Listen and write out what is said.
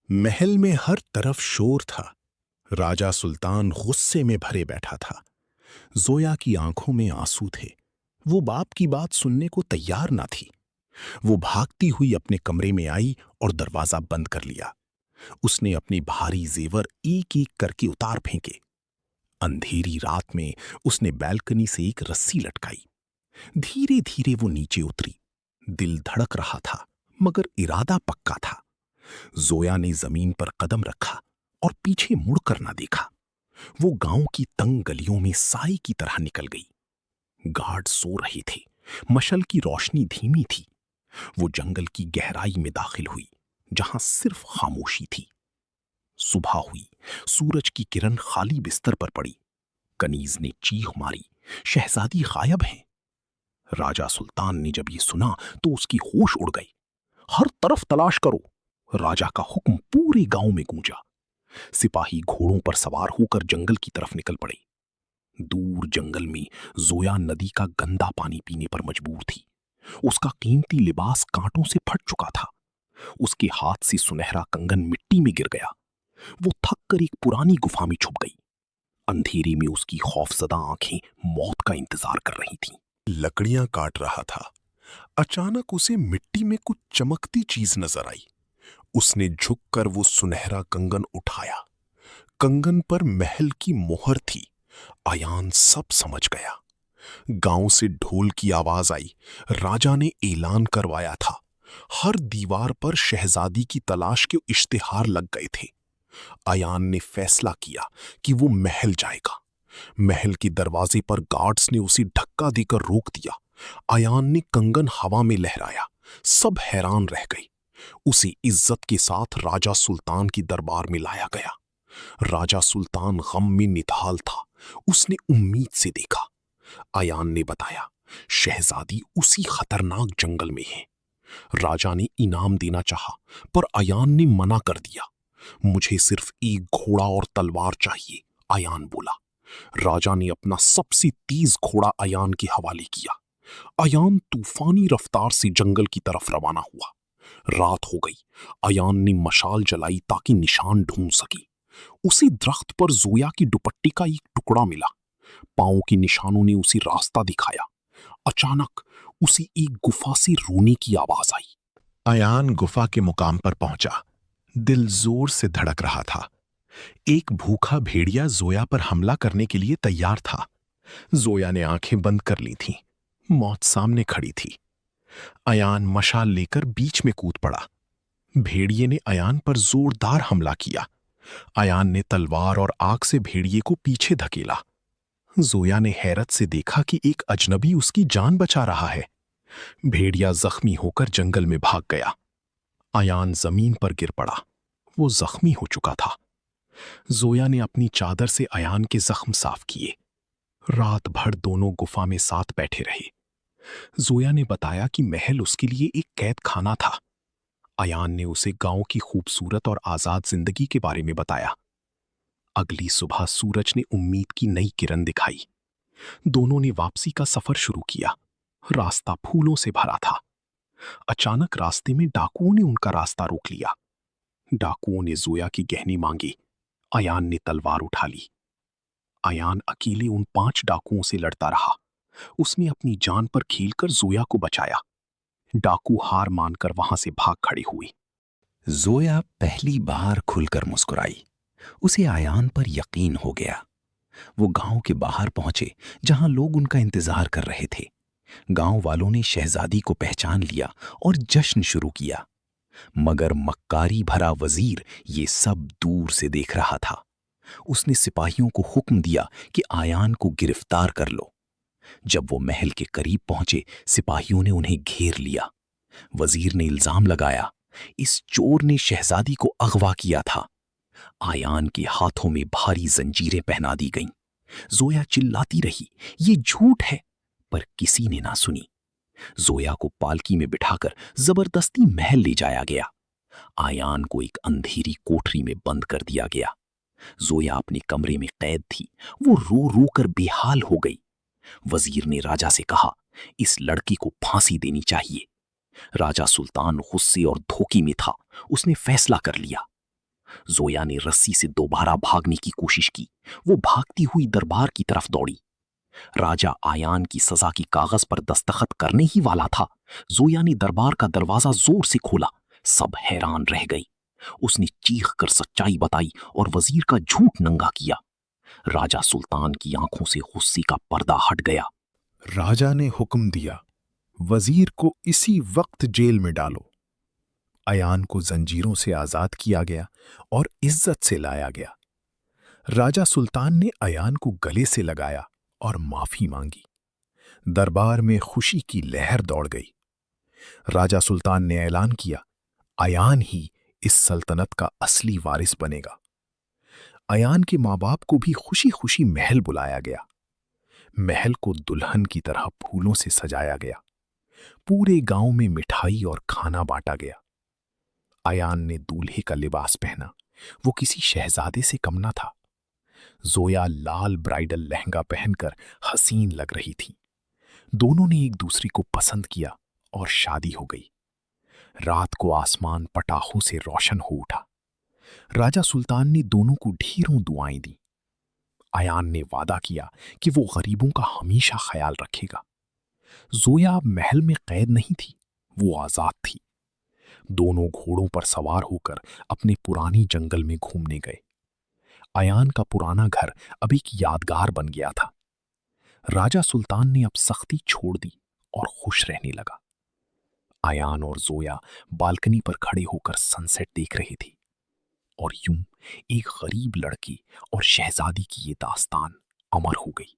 महल में हर तरफ शोर था। राजा सुल्तान गुस्से में भरे बैठा था। जोया की आंखों में आंसू थे। वो बाप की बात सुनने को तैयार ना थी। वो भागती हुई अपने कमरे में आई और दरवाजा बंद कर लिया। उसने अपनी भारी जेवर एक एक करके उतार फेंके। अंधेरी रात में उसने बैल्कनी से एक रस्सी लटकाई। धीरे धीरे वो नीचे उतरी। दिल धड़क रहा था, मगर इरादा पक्का था। जोया ने जमीन पर कदम रखा और पीछे मुड़कर ना देखा। वो गांव की तंग गलियों में साई की तरह निकल गई। गार्ड सो रहे थे। मशल की रोशनी धीमी थी। वो जंगल की गहराई में दाखिल हुई, जहां सिर्फ खामोशी थी। सुबह हुई। सूरज की किरण खाली बिस्तर पर पड़ी। कनीज ने चीख मारी, शहजादी गायब है। राजा सुल्तान ने जब ये सुना तो उसकी होश उड़ गई। हर तरफ तलाश करो। राजा का हुक्म पूरे गांव में गूंजा। सिपाही घोड़ों पर सवार होकर जंगल की तरफ निकल पड़े। दूर जंगल में जोया नदी का गंदा पानी पीने पर मजबूर थी। उसका कीमती लिबास कांटों से फट चुका था। उसके हाथ से सुनहरा कंगन मिट्टी में गिर गया। वो थक कर एक पुरानी गुफा में छुप गई। अंधेरे में उसकी खौफजदा आंखें मौत का इंतजार कर रही थीं। लकड़ियां काट रहा था। अचानक उसे मिट्टी में कुछ चमकती चीज नजर आई। उसने झुककर वो सुनहरा कंगन उठाया। कंगन पर महल की मोहर थी। अयान सब समझ गया। गांव से ढोल की आवाज आई। राजा ने ऐलान करवाया था। हर दीवार पर शहजादी की तलाश के इश्तिहार लग गए थे। अयान ने फैसला किया कि वो महल जाएगा। महल के दरवाजे पर गार्ड्स ने उसे धक्का देकर रोक दिया। अयान ने कंगन हवा में लहराया। सब हैरान रह गए। उसे इज्जत के साथ राजा सुल्तान की दरबार में लाया गया। राजा सुल्तान गम में निढाल था। उसने उम्मीद से देखा। अयान ने बताया, शहजादी उसी खतरनाक जंगल में है। राजा ने इनाम देना चाहा, पर अयान ने मना कर दिया। मुझे सिर्फ एक घोड़ा और तलवार चाहिए, अयान बोला। राजा ने अपना सबसे तेज घोड़ा अयान के हवाले किया। अयान तूफानी रफ्तार से जंगल की तरफ रवाना हुआ। रात हो गई। अयान ने मशाल जलाई ताकि निशान ढूंढ सके। उसे दरख्त पर जोया की दुपट्टी का एक टुकड़ा मिला। पांव के निशानों ने उसे रास्ता दिखाया। अचानक उसे एक गुफा से रोने की आवाज आई। अयान गुफा के मुकाम पर पहुंचा। दिल जोर से धड़क रहा था। एक भूखा भेड़िया जोया पर हमला करने के लिए तैयार था। जोया ने आंखें बंद कर ली थीं। मौत सामने खड़ी थी। अयान मशाल लेकर बीच में कूद पड़ा। भेड़िए ने अयान पर जोरदार हमला किया। अयान ने तलवार और आग से भेड़िए को पीछे धकेला। जोया ने हैरत से देखा कि एक अजनबी उसकी जान बचा रहा है। भेड़िया जख्मी होकर जंगल में भाग गया। अयान जमीन पर गिर पड़ा। वो जख्मी हो चुका था। जोया ने अपनी चादर से अयान के जख्म साफ किए। रात भर दोनों गुफा में साथ बैठे रहे। जोया ने बताया कि महल उसके लिए एक कैद खाना था। अयान ने उसे गांव की खूबसूरत और आजाद जिंदगी के बारे में बताया। अगली सुबह सूरज ने उम्मीद की नई किरण दिखाई। दोनों ने वापसी का सफर शुरू किया। रास्ता फूलों से भरा था। अचानक रास्ते में डाकुओं ने उनका रास्ता रोक लिया। डाकुओं ने जोया की गहने मांगे। अयान ने तलवार उठा ली। अयान अकेले उन 5 डाकुओं से लड़ता रहा। उसने अपनी जान पर खेलकर जोया को बचाया। डाकू हार मानकर वहां से भाग खड़े हुए। जोया पहली बार खुलकर मुस्कुराई। उसे अयान पर यकीन हो गया। वो गांव के बाहर पहुंचे, जहां लोग उनका इंतजार कर रहे थे। गांव वालों ने शहजादी को पहचान लिया और जश्न शुरू किया। मगर मक्कारी भरा वजीर ये सब दूर से देख रहा था। उसने सिपाहियों को हुक्म दिया कि अयान को गिरफ्तार कर लो। जब वो महल के करीब पहुंचे, सिपाहियों ने उन्हें घेर लिया। वजीर ने इल्जाम लगाया, इस चोर ने शहजादी को अगवा किया था। अयान के हाथों में भारी जंजीरें पहना दी गईं। जोया चिल्लाती रही, ये झूठ है, पर किसी ने ना सुनी। जोया को पालकी में बिठाकर जबरदस्ती महल ले जाया गया। अयान को एक अंधेरी कोठरी में बंद कर दिया गया। जोया अपने कमरे में कैद थी। वो रो रो कर बेहाल हो गई। वजीर ने राजा से कहा, इस लड़की को फांसी देनी चाहिए। राजा सुल्तान गुस्से और धोखे में था। उसने फैसला कर लिया। जोया ने रस्सी से दोबारा भागने की कोशिश की। वो भागती हुई दरबार की तरफ दौड़ी। राजा आयान की सजा की कागज पर दस्तखत करने ही वाला था। जोया ने दरबार का दरवाजा जोर से खोला। सब हैरान रह गए। उसने चीख कर सच्चाई बताई और वजीर का झूठ नंगा किया। राजा सुल्तान की आंखों से गुस्से का पर्दा हट गया। राजा ने हुक्म दिया, वजीर को इसी वक्त जेल में डालो। अयान को जंजीरों से आजाद किया गया और इज्जत से लाया गया। राजा सुल्तान ने अयान को गले से लगाया और माफी मांगी। दरबार में खुशी की लहर दौड़ गई। राजा सुल्तान ने ऐलान किया, अयान ही इस सल्तनत का असली वारिस बनेगा। अयान के माँ बाप को भी खुशी खुशी महल बुलाया गया। महल को दुल्हन की तरह फूलों से सजाया गया। पूरे गांव में मिठाई और खाना बांटा गया। अयान ने दूल्हे का लिबास पहना। वो किसी शहजादे से कम न था। जोया लाल ब्राइडल लहंगा पहनकर हसीन लग रही थी। दोनों ने एक दूसरे को पसंद किया और शादी हो गई। रात को आसमान पटाखों से रोशन हो उठा। राजा सुल्तान ने दोनों को ढेरों दुआएं दी। अयान ने वादा किया कि वो गरीबों का हमेशा ख्याल रखेगा। जोया अब महल में कैद नहीं थी, वो आजाद थी। दोनों घोड़ों पर सवार होकर अपने पुरानी जंगल में घूमने गए। अयान का पुराना घर अब एक यादगार बन गया था। राजा सुल्तान ने अब सख्ती छोड़ दी और खुश रहने लगा। अयान और जोया बालकनी पर खड़े होकर सनसेट देख रहे थे और यूं एक गरीब लड़की और शहजादी की ये दास्तान अमर हो गई।